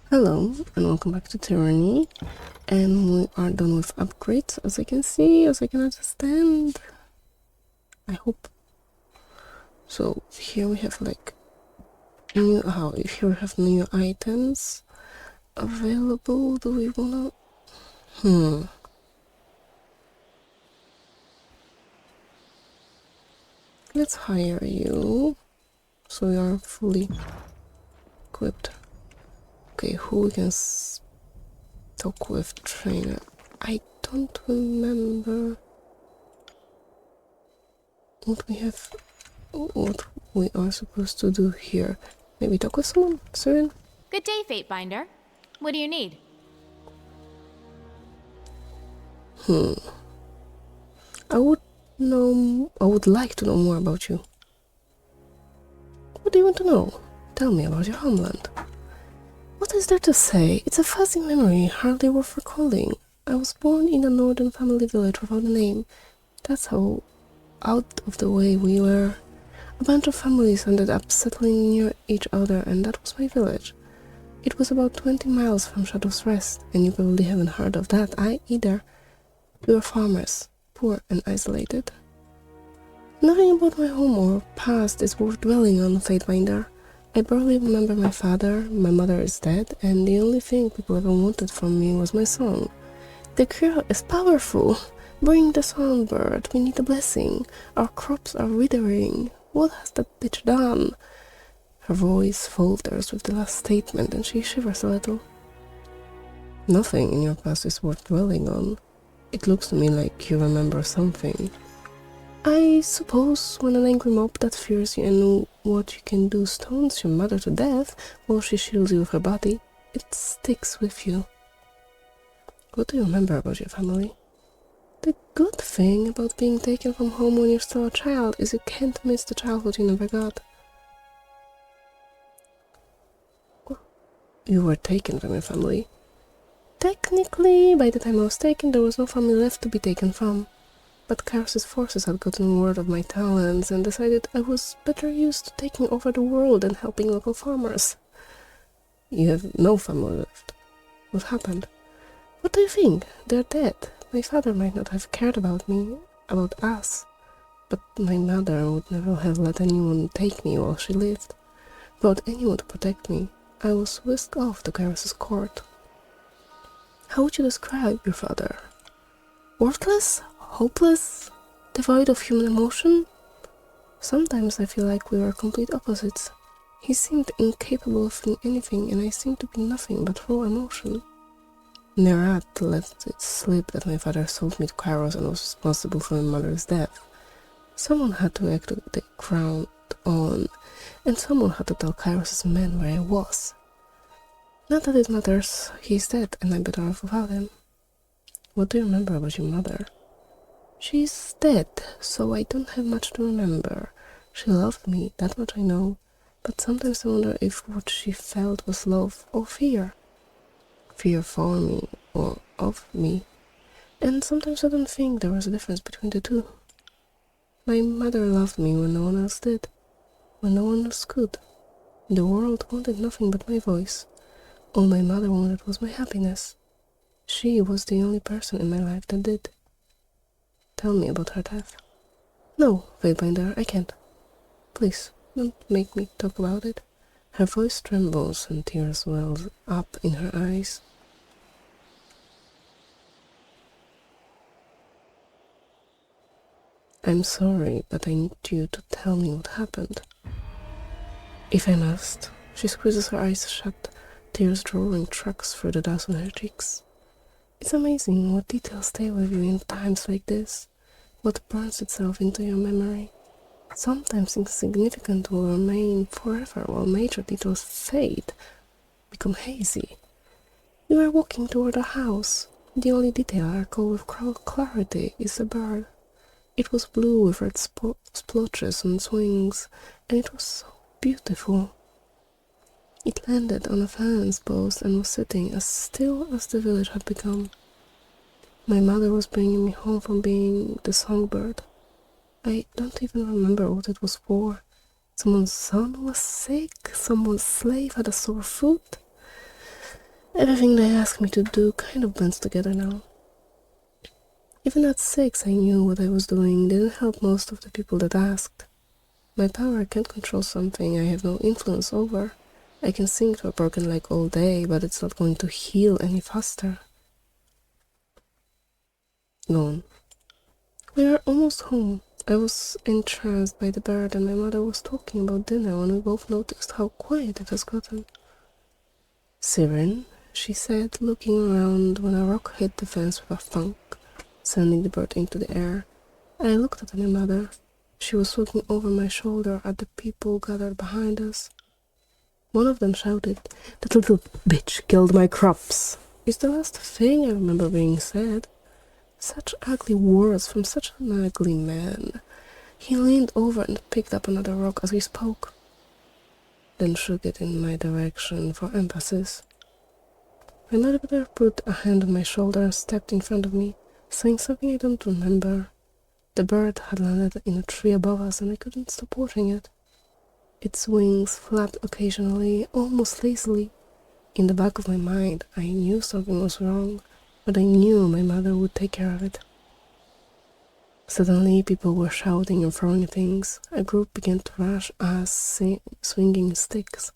Hello and welcome back to Tyranny, and we are done with upgrades as I can see, as I can understand. I hope. So here we have like new, here we have new items available. Do we wanna, let's hire you, so we are fully equipped. Okay, who we can talk with? Trainer. I don't remember what we have, what we are supposed to do here. Maybe talk with someone? Sirin? Good day, Fatebinder. What do you need? I would like to know more about you. What do you want to know? Tell me about your homeland. What is there to say? It's a fuzzy memory, hardly worth recalling. I was born in a northern family village without a name. That's how out of the way we were. A bunch of families ended up settling near each other, and that was my village. It was about 20 miles from Shadow's Rest, and you probably haven't heard of that, either. We were farmers, poor and isolated. Nothing about my home or past is worth dwelling on, Fatebinder. I barely remember my father, my mother is dead, and the only thing people ever wanted from me was my song. The cure is powerful. Bring the songbird, we need a blessing. Our crops are withering. What has that bitch done? Her voice falters with the last statement and she shivers a little. Nothing in your past is worth dwelling on. It looks to me like you remember something. I suppose when an angry mob that fears you and what you can do stones your mother to death while she shields you with her body, it sticks with you. What do you remember about your family? The good thing about being taken from home when you're still a child is you can't miss the childhood you never got. You were taken from your family. Technically, by the time I was taken, there was no family left to be taken from. But Chaos's forces had gotten word of my talents and decided I was better used to taking over the world and helping local farmers. You have no family left. What happened? What do you think? They're dead. My father might not have cared about me, about us, but my mother would never have let anyone take me while she lived. Without anyone to protect me, I was whisked off to Chaos's court. How would you describe your father? Worthless? Hopeless? Devoid of human emotion? Sometimes I feel like we were complete opposites. He seemed incapable of feeling anything, and I seemed to be nothing but raw emotion. Nerat let it slip that my father sold me to Kairos and was responsible for my mother's death. Someone had to act to the crown on, and someone had to tell Kairos' men where I was. Not that it matters, he's dead, and I'm better off without him. What do you remember about your mother? She's dead, so I don't have much to remember. She loved me, that much I know, but sometimes I wonder if what she felt was love or fear. Fear for me or of me, and sometimes I don't think there was a difference between the two. My mother loved me when no one else did, when no one else could. The world wanted nothing but my voice. All my mother wanted was my happiness. She was the only person in my life that did. Tell me about her death. No, Fatebinder, I can't. Please, don't make me talk about it. Her voice trembles and tears well up in her eyes. I'm sorry, but I need you to tell me what happened. If I must. She squeezes her eyes shut, tears drawing tracks through the dust on her cheeks. It's amazing what details stay with you in times like this, what burns itself into your memory. Sometimes insignificant will remain forever, while major details fade, become hazy. You are walking toward a house. The only detail I recall with clarity is a bird. It was blue with red splotches on its wings, and it was so beautiful. It landed on a fence post and was sitting as still as the village had become. My mother was bringing me home from being the songbird. I don't even remember what it was for. Someone's son was sick, someone's slave had a sore foot. Everything they asked me to do kind of blends together now. Even at 6, I knew what I was doing didn't help most of the people that asked. My power can't control something I have no influence over. I can sing to a broken leg all day, but it's not going to heal any faster. Gone. We were almost home. I was entranced by the bird and my mother was talking about dinner when we both noticed how quiet it has gotten. Sirin, she said, looking around when a rock hit the fence with a thunk, sending the bird into the air. I looked at my mother. She was looking over my shoulder at the people gathered behind us. One of them shouted, "That little bitch killed my crops." It's the last thing I remember being said. Such ugly words from such an ugly man. He leaned over and picked up another rock as he spoke, then shook it in my direction for emphasis. My mother put a hand on my shoulder and stepped in front of me, saying something I don't remember. The bird had landed in a tree above us and I couldn't stop watching it. Its wings flapped occasionally, almost lazily. In the back of my mind, I knew something was wrong, but I knew my mother would take care of it. Suddenly, people were shouting and throwing things. A group began to rush us, swinging sticks.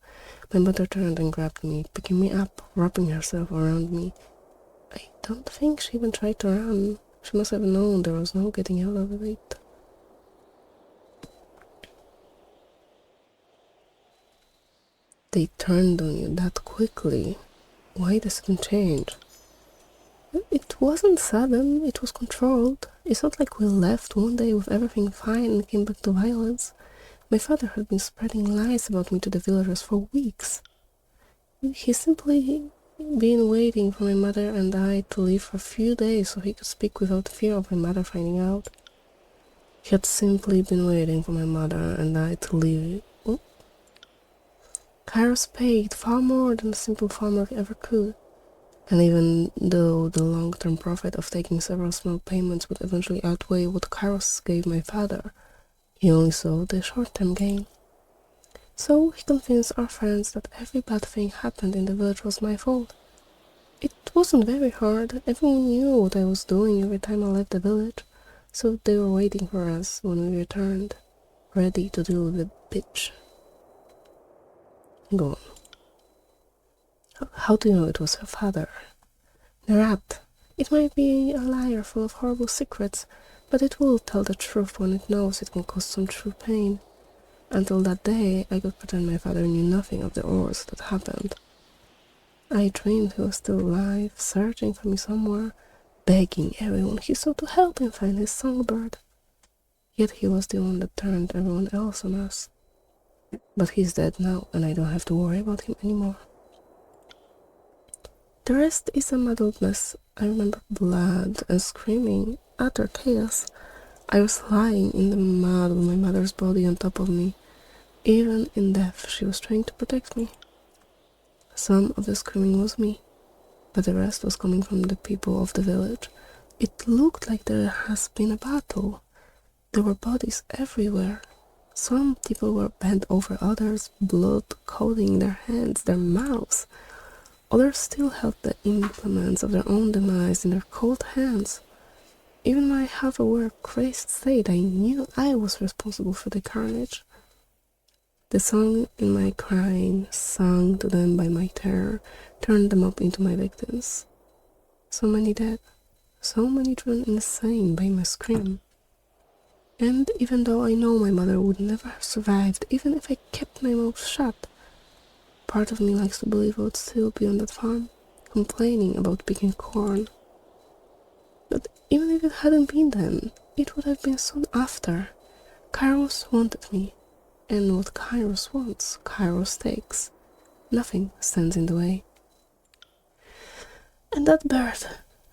My mother turned and grabbed me, picking me up, wrapping herself around me. I don't think she even tried to run. She must have known there was no getting out of it. They turned on you that quickly. Why the sudden change? It wasn't sudden, it was controlled. It's not like we left one day with everything fine and came back to violence. My father had been spreading lies about me to the villagers for weeks. He simply been waiting for my mother and I to leave for a few days so he could speak without fear of my mother finding out. He had simply been waiting for my mother and I to leave. Kairos paid far more than a simple farmer ever could. And even though the long-term profit of taking several small payments would eventually outweigh what Kairos gave my father, he only saw the short-term gain. So he convinced our friends that every bad thing happened in the village was my fault. It wasn't very hard. Everyone knew what I was doing every time I left the village, so they were waiting for us when we returned, ready to deal with the bitch. Go on. How do you know it was her father? The rat. It might be a liar full of horrible secrets, but it will tell the truth when it knows it can cause some true pain. Until that day, I could pretend my father knew nothing of the horrors that happened. I dreamed he was still alive, searching for me somewhere, begging everyone he saw to help him find his songbird. Yet he was the one that turned everyone else on us. But he's dead now, and I don't have to worry about him anymore. The rest is a muddled mess. I remember blood and screaming, utter chaos. I was lying in the mud with my mother's body on top of me. Even in death, she was trying to protect me. Some of the screaming was me, but the rest was coming from the people of the village. It looked like there has been a battle. There were bodies everywhere. Some people were bent over others, blood coating their hands, their mouths. Others still held the implements of their own demise in their cold hands. Even my half-aware, crazed state, I knew I was responsible for the carnage. The song in my crying, sung to them by my terror, turned them up into my victims. So many dead, so many driven insane by my scream. And even though I know my mother would never have survived, even if I kept my mouth shut, part of me likes to believe I would still be on that farm, complaining about picking corn. But even if it hadn't been then, it would have been soon after. Kairos wanted me. And what Kairos wants, Kairos takes. Nothing stands in the way. And that bird,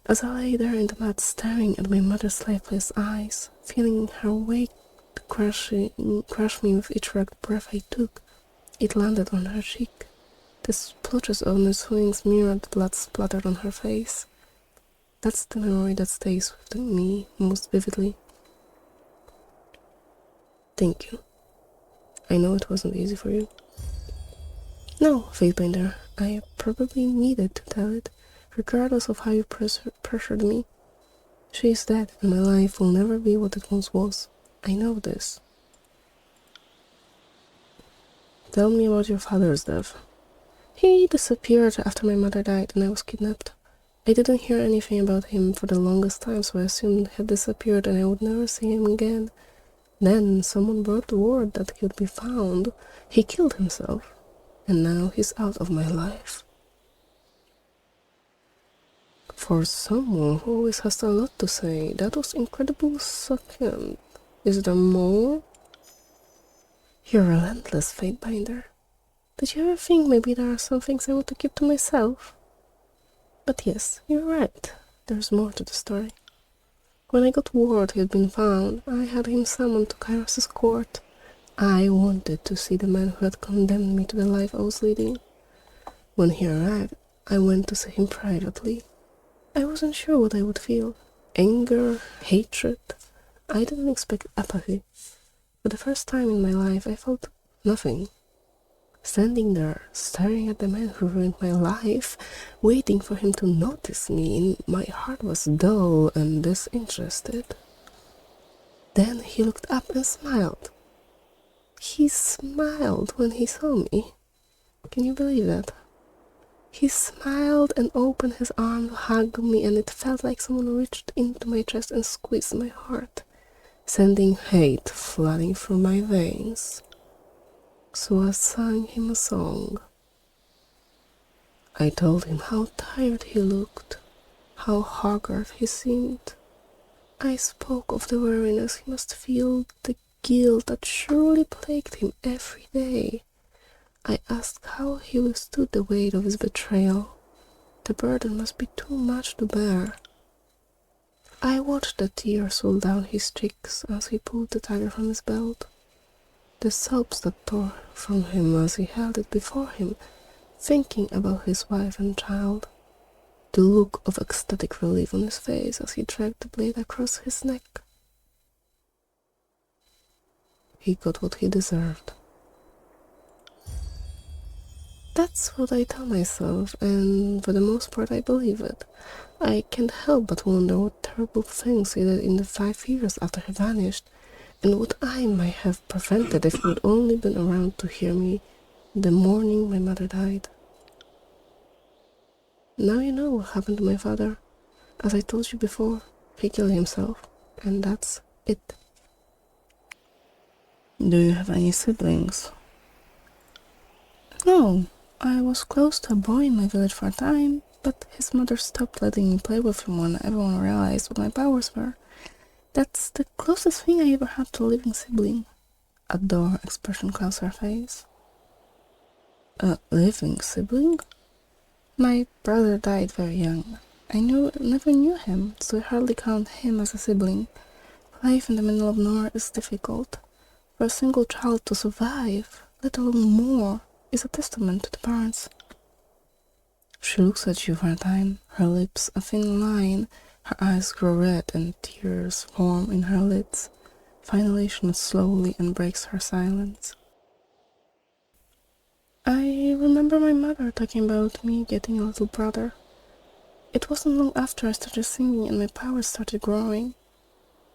as I lay there in the mud staring at my mother's lifeless eyes, feeling her weight crush me with each rugged breath I took, it landed on her cheek. The splotches on its wings mirrored the blood splattered on her face. That's the memory that stays with me most vividly. Thank you. I know it wasn't easy for you. No, Fatebinder, I probably needed to tell it, regardless of how you pressured me. She is dead, and my life will never be what it once was. I know this. Tell me about your father's death. He disappeared after my mother died and I was kidnapped. I didn't hear anything about him for the longest time, so I assumed he had disappeared and I would never see him again. Then someone brought the word that he would be found. He killed himself, and now he's out of my life. For someone who always has a lot to say, that was incredibly succulent. Is there more? You're relentless, Fatebinder. Did you ever think maybe there are some things I want to keep to myself? But yes, you're right. There's more to the story. When I got word he had been found, I had him summoned to Kairos' court. I wanted to see the man who had condemned me to the life I was leading. When he arrived, I went to see him privately. I wasn't sure what I would feel. Anger, hatred. I didn't expect apathy. For the first time in my life, I felt nothing. Standing there, staring at the man who ruined my life, waiting for him to notice me, my heart was dull and disinterested. Then he looked up and smiled. He smiled when he saw me. Can you believe that? He smiled and opened his arm to hug me, and it felt like someone reached into my chest and squeezed my heart, sending hate flooding through my veins. So I sang him a song. I told him how tired he looked, how haggard he seemed. I spoke of the weariness he must feel, the guilt that surely plagued him every day. I asked how he withstood the weight of his betrayal. The burden must be too much to bear. I watched the tears roll down his cheeks as he pulled the dagger from his belt. The sobs that tore from him as he held it before him, thinking about his wife and child. The look of ecstatic relief on his face as he dragged the blade across his neck. He got what he deserved. That's what I tell myself, and for the most part I believe it. I can't help but wonder what terrible things he did in the 5 years after he vanished, and what I might have prevented if he had only been around to hear me the morning my mother died. Now you know what happened to my father. As I told you before, he killed himself, and that's it. Do you have any siblings? No, I was close to a boy in my village for a time, but his mother stopped letting me play with him when everyone realized what my powers were. That's the closest thing I ever had to a living sibling. A dull expression clouds her face. A living sibling? My brother died very young. I never knew him, so I hardly count him as a sibling. Life in the middle of nowhere is difficult. For a single child to survive, let alone more, is a testament to the parents. She looks at you for a time, her lips a thin line, her eyes grow red and tears form in her lids. Finally she nods slowly and breaks her silence. I remember my mother talking about me getting a little brother. It wasn't long after I started singing and my powers started growing.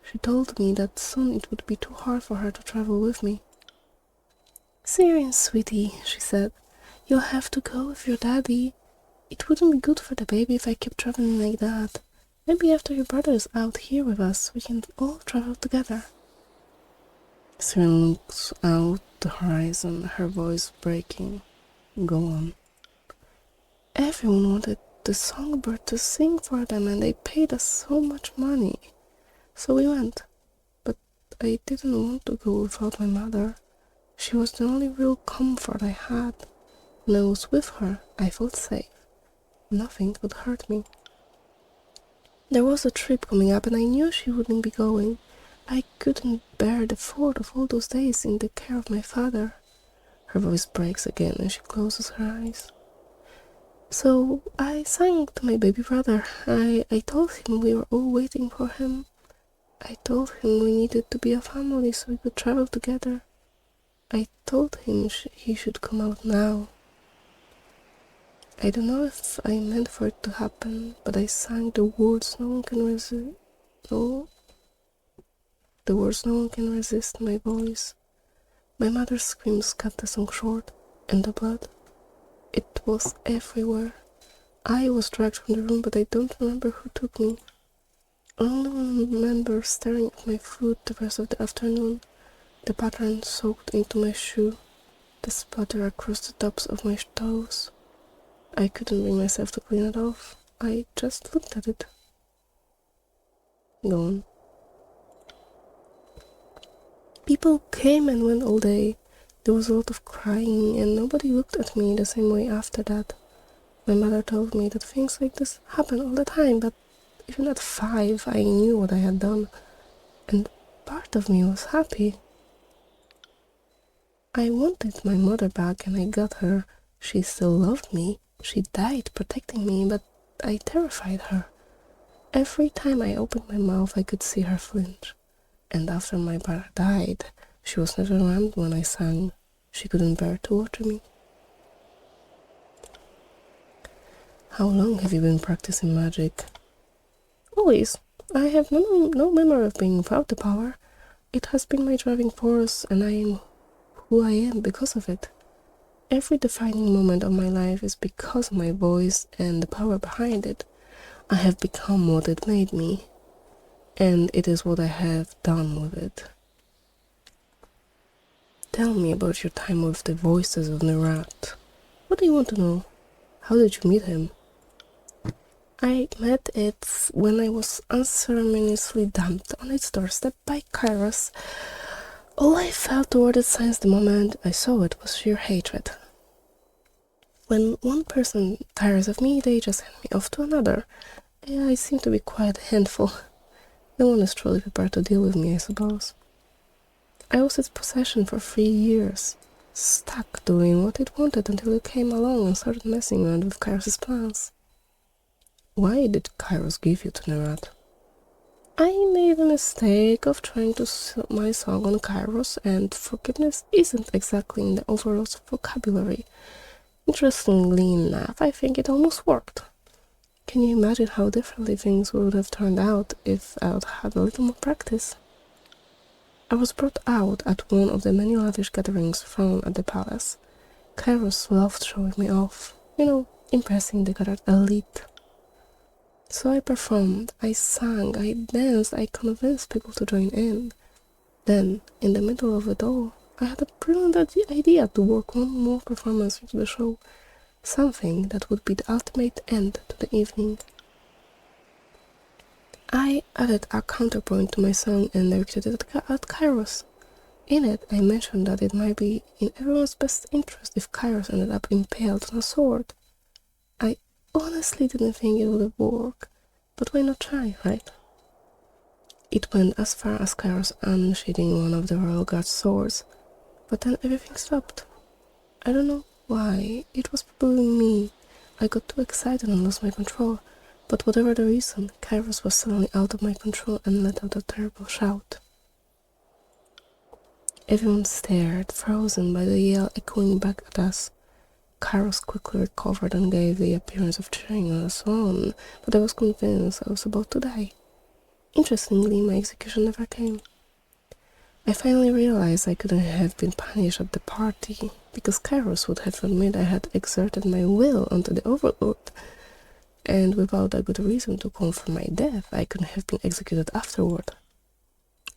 She told me that soon it would be too hard for her to travel with me. Sirin, sweetie, she said, you'll have to go with your daddy. It wouldn't be good for the baby if I kept traveling like that. Maybe after your brother is out here with us, we can all travel together. Sirin looks out the horizon, her voice breaking. Go on. Everyone wanted the songbird to sing for them and they paid us so much money. So we went. But I didn't want to go without my mother. She was the only real comfort I had. When I was with her, I felt safe. Nothing could hurt me. There was a trip coming up and I knew she wouldn't be going. I couldn't bear the thought of all those days in the care of my father. Her voice breaks again and she closes her eyes. So I sang to my baby brother. I told him we were all waiting for him. I told him we needed to be a family so we could travel together. I told him he should come out now. I don't know if I meant for it to happen, but I sang the words no one can resist. No, the words no one can resist my voice. My mother's screams cut the song short, and the blood, it was everywhere. I was dragged from the room, but I don't remember who took me. I only remember staring at my foot the rest of the afternoon, the pattern soaked into my shoe, the splatter across the tops of my toes. I couldn't bring myself to clean it off. I just looked at it. Gone. People came and went all day. There was a lot of crying, and nobody looked at me the same way after that. My mother told me that things like this happen all the time, but even at 5, I knew what I had done, and part of me was happy. I wanted my mother back, and I got her. She still loved me. She died protecting me, but I terrified her. Every time I opened my mouth, I could see her flinch. And after my brother died, she was never around when I sang. She couldn't bear to watch me. How long have you been practicing magic? Always. I have no memory of being without the power. It has been my driving force, and I am who I am because of it. Every defining moment of my life is because of my voice and the power behind it. I have become what it made me, and it is what I have done with it. Tell me about your time with the voices of Nerat. What do you want to know? How did you meet him? I met it when I was unceremoniously dumped on its doorstep by Kairos. All I felt toward it since the moment I saw it was sheer hatred. When one person tires of me, they just hand me off to another. I seem to be quite a handful. No one is truly prepared to deal with me, I suppose. I was its possession for 3 years, stuck doing what it wanted until you came along and started messing around with Kairos' plans. Why did Kairos give you to Nerat? I made a mistake of trying to sell my song on Kairos, and forgiveness isn't exactly in the overlords' vocabulary. Interestingly enough, I think it almost worked. Can you imagine how differently things would have turned out if I had had a little more practice? I was brought out at one of the many lavish gatherings thrown at the palace. Kairos loved showing me off, impressing the gathered elite. So I performed, I sang, I danced, I convinced people to join in. Then, in the middle of it all, I had a brilliant idea to work one more performance into the show, something that would be the ultimate end to the evening. I added a counterpoint to my song and directed it at Kairos. In it, I mentioned that it might be in everyone's best interest if Kairos ended up impaled on a sword. I honestly didn't think it would work, but why not try, right? It went as far as Kairos unsheathing one of the royal guard's swords, but then everything stopped. I don't know why, it was probably me. I got too excited and lost my control, but whatever the reason, Kairos was suddenly out of my control and let out a terrible shout. Everyone stared, frozen by the yell echoing back at us. Kairos quickly recovered and gave the appearance of cheering us on, but I was convinced I was about to die. Interestingly, my execution never came. I finally realized I couldn't have been punished at the party, because Kairos would have admitted I had exerted my will onto the overlord, and without a good reason to call for my death, I couldn't have been executed afterward.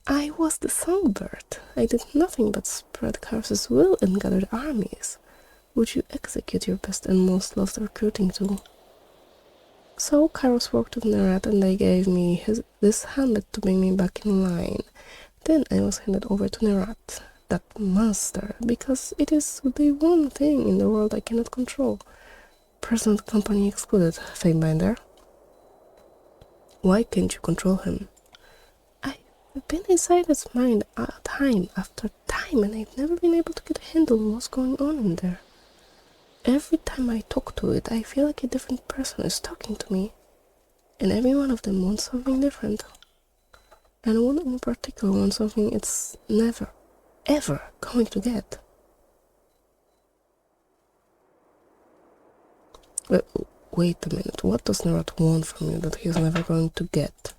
I was the songbird. I did nothing but spread Kairos' will and gathered armies, which you execute your best and most loved recruiting tool. So Kairos worked with Nerat and they gave me this helmet to bring me back in line. Then I was handed over to Nerat, that monster, because it is the one thing in the world I cannot control. Present company excluded, Fatebinder. Why can't you control him? I've been inside its mind time after time, and I've never been able to get a handle on what's going on in there. Every time I talk to it, I feel like a different person is talking to me, and every one of them wants something different. And one in particular wants something it's never, ever going to get. Wait a minute, what does Nerat want from you that he's never going to get?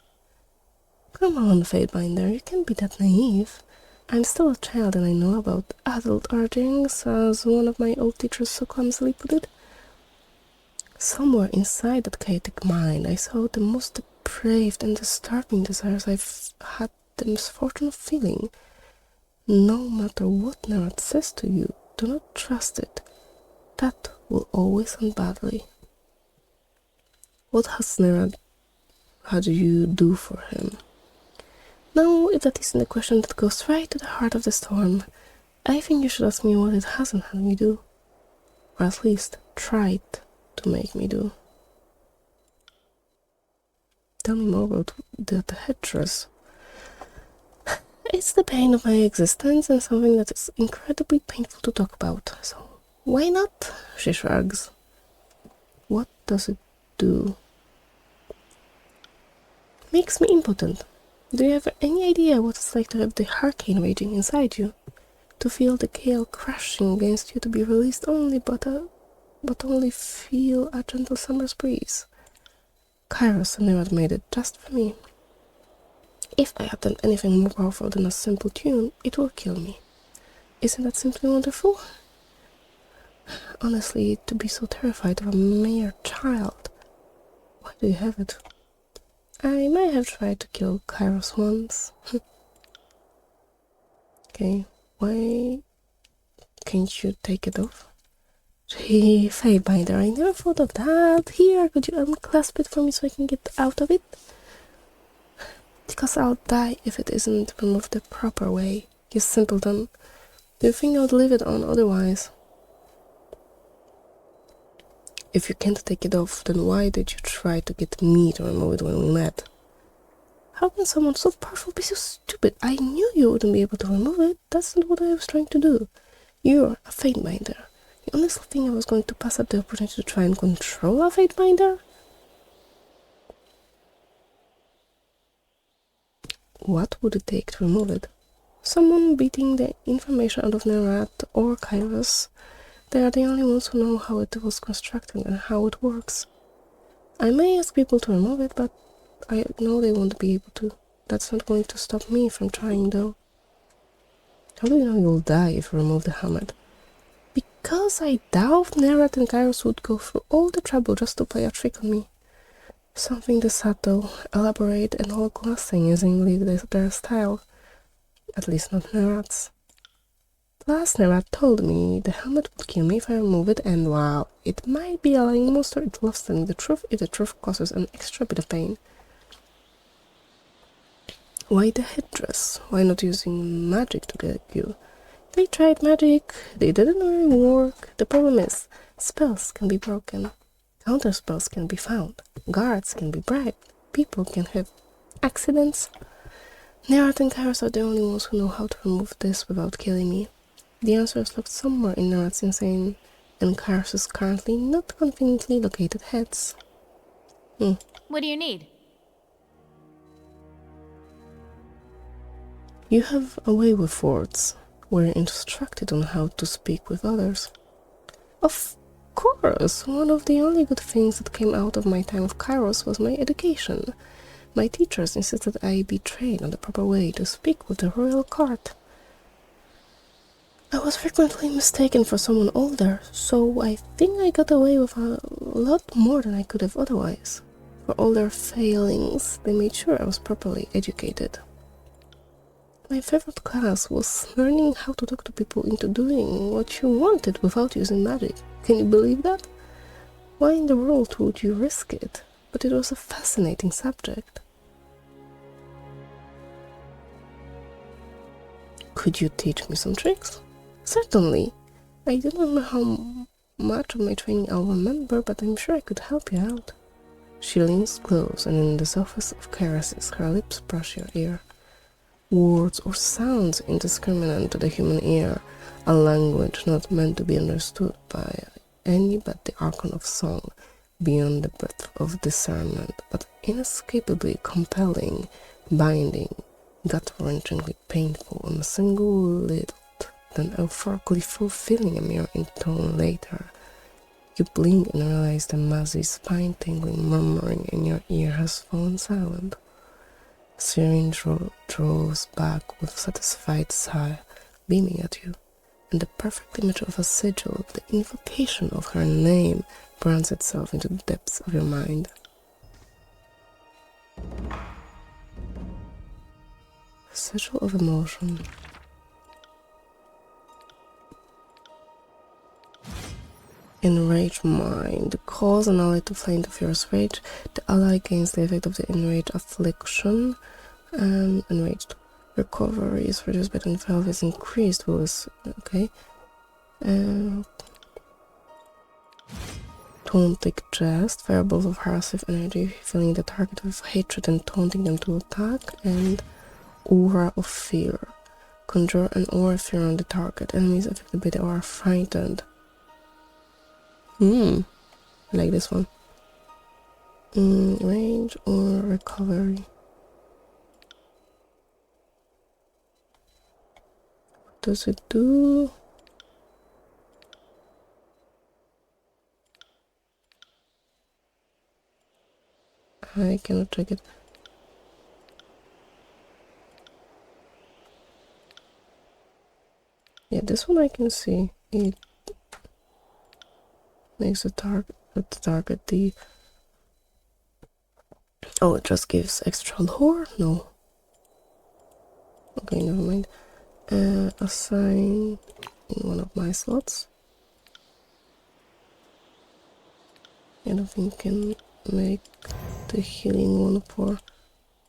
Come on, Fatebinder, you can't be that naive. I'm still a child and I know about adult urgings, as one of my old teachers so clumsily put it. Somewhere inside that chaotic mind, I saw the most depraved and disturbing desires I've had the misfortune of feeling. No matter what Nerat says to you, do not trust it. That will always end badly. What has Nerat had you do for him? Now, if that isn't a question that goes right to the heart of the storm, I think you should ask me what it hasn't had me do. Or at least tried to make me do. Tell me more about the headdress. It's the pain of my existence and something that is incredibly painful to talk about, so why not? She shrugs. What does it do? Makes me impotent. Do you have any idea what it's like to have the hurricane raging inside you? To feel the gale crashing against you, to be released only but only feel a gentle summer's breeze. Kairos and Nerat made it just for me. If I had done anything more powerful than a simple tune, it will kill me. Isn't that simply wonderful? Honestly, to be so terrified of a mere child. Why do you have it? I might have tried to kill Kairos once. Okay, why can't you take it off? Gee, Fatebinder, I never thought of that. Here, could you unclasp it for me so I can get out of it? Because I'll die if it isn't removed the proper way. You simpleton. Do you think I'd leave it on otherwise? If you can't take it off, then why did you try to get me to remove it when we met? How can someone so powerful be so stupid? I knew you wouldn't be able to remove it. That's not what I was trying to do. You're a Fatebinder. You honestly think I was going to pass up the opportunity to try and control a Fatebinder? What would it take to remove it? Someone beating the information out of Nerat or Kairos. They are the only ones who know how it was constructed and how it works. I may ask people to remove it, but I know they won't be able to. That's not going to stop me from trying, though. How do you know you'll die if you remove the helmet? Because I doubt Nerat and Kairos would go through all the trouble just to play a trick on me. Something this subtle, elaborate, and all-glassing isn't really their style. At least not Nerat's. Plus, Nerat told me the helmet would kill me if I remove it, and wow, it might be a lying monster. It loves telling the truth if the truth causes an extra bit of pain. Why the headdress? Why not using magic to get you? They tried magic, they didn't really work. The problem is, spells can be broken, counter spells can be found, guards can be bribed, people can have accidents. Nerat and Kairos are the only ones who know how to remove this without killing me. The answer is locked somewhere in Nerat's insane and Kairos' currently not conveniently located heads. What do you need? You have a way with words. We're instructed on how to speak with others. Of course, one of the only good things that came out of my time of Kairos was my education. My teachers insisted I be trained on the proper way to speak with the royal court. I was frequently mistaken for someone older, so I think I got away with a lot more than I could have otherwise. For all their failings, they made sure I was properly educated. My favorite class was learning how to talk to people into doing what you wanted without using magic. Can you believe that? Why in the world would you risk it? But it was a fascinating subject. Could you teach me some tricks? Certainly. I don't remember how much of my training I'll remember, but I'm sure I could help you out. She leans close, and in the softest of caresses, her lips brush your ear. Words or sounds indiscriminate to the human ear, a language not meant to be understood by any but the archon of song, beyond the breadth of discernment, but inescapably compelling, binding, gut-wrenchingly painful, and a single lilt, then euphorically fulfilling a mere intone later. You blink and realize the massive spine-tingling murmuring in your ear has fallen silent. Sirin draws back with a satisfied sigh, beaming at you, and the perfect image of a sigil, the invocation of her name, burns itself into the depths of your mind. A sigil of emotion. Enraged mind. Cause an ally to fly into fierce rage. The ally gains the effect of the enraged affliction. And enraged. Recovery is reduced by 25, is increased. Okay. Taunting jest. Fireballs of harassive energy, filling the target with hatred and taunting them to attack. And aura of fear. Conjure an aura of fear on the target. Enemies affected by the aura are frightened. I like this one. Range or recovery. What does it do? I cannot check it. Yeah, this one I can see. It makes the target the... Oh, it just gives extra lore? No. Okay, never mind. Assign in one of my slots. And I think can make the healing one for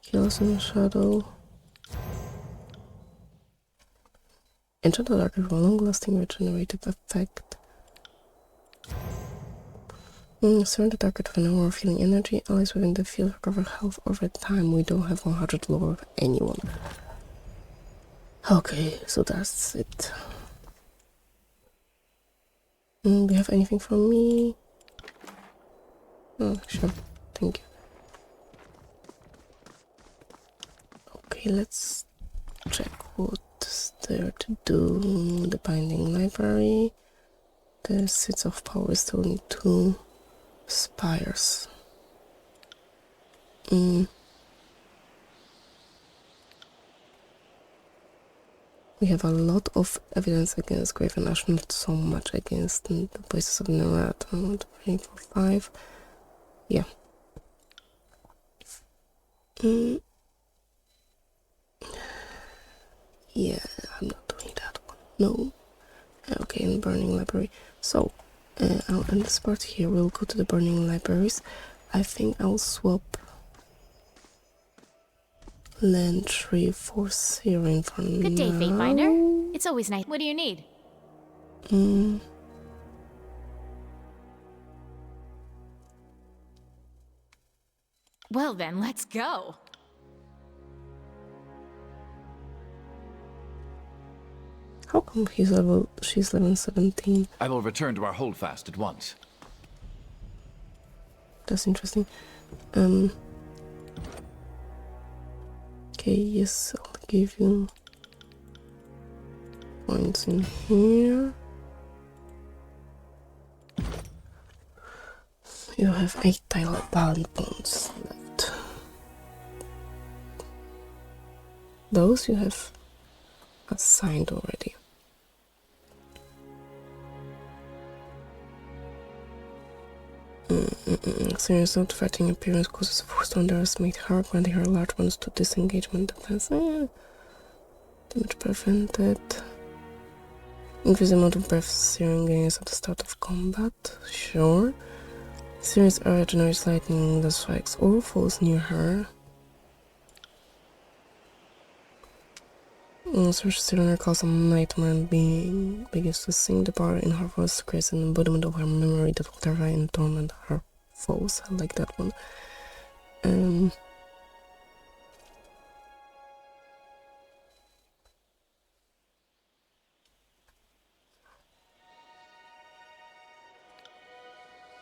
Chaos and Shadow. Enchant the target for a long-lasting regenerative effect. Surround the target with an aura of healing energy. Allies within the field recover health over time. We don't have 100 lore of anyone. Okay, so that's it. Do you have anything for me? Oh, sure. Thank you. Okay, let's check what's there to do. The binding library. The seats of power is still in 2 spires. We have a lot of evidence against Graven Ash, not so much against the places of Nerat. 1, 2, 3, 4, 5. Yeah. Yeah, I'm not doing that one. No. Okay, and Burning Library. So, I'll end this part here. We'll go to the Burning Libraries. I think I'll swap Land Tree for Sirin for now. Good day, Fate Finder. It's always nice. What do you need? Well then, let's go. How come she's level 17? I will return to our holdfast at once. That's interesting. Okay, yes, I'll give you points in here. You have 8 talent points left. Those you have assigned already. Sirin's not threatening appearance causes force to underestimate her, granting her large ones to disengagement defense. Damage prevented. Increase the amount of breath Sirin gains at the start of combat. Sure. Sirin's area generates lightning that strikes or falls near her. Sirin recalls a nightmare and begins to sing. The power in her voice creates an embodiment of her memory that will terrify and torment her foes. I like that one.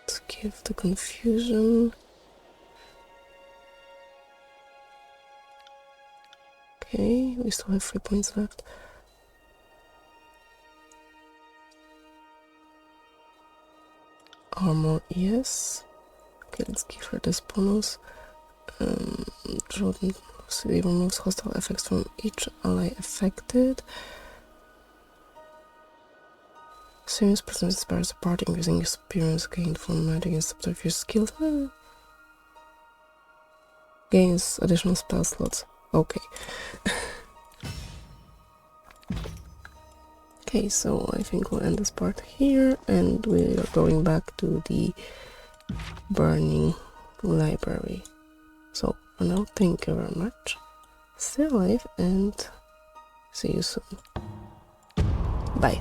Let's give the confusion. Okay, we still have 3 points left. Armor, yes. Okay, let's give her this bonus. Jordan removes hostile effects from each ally affected. Sirin's presence inspires the party, increasing experience gained from magic and subterfuge skills. Gains additional spell slots. Okay. Okay, so I think we'll end this part here, and we are going back to the burning library. So for now, thank you very much. Stay alive and see you soon. Bye.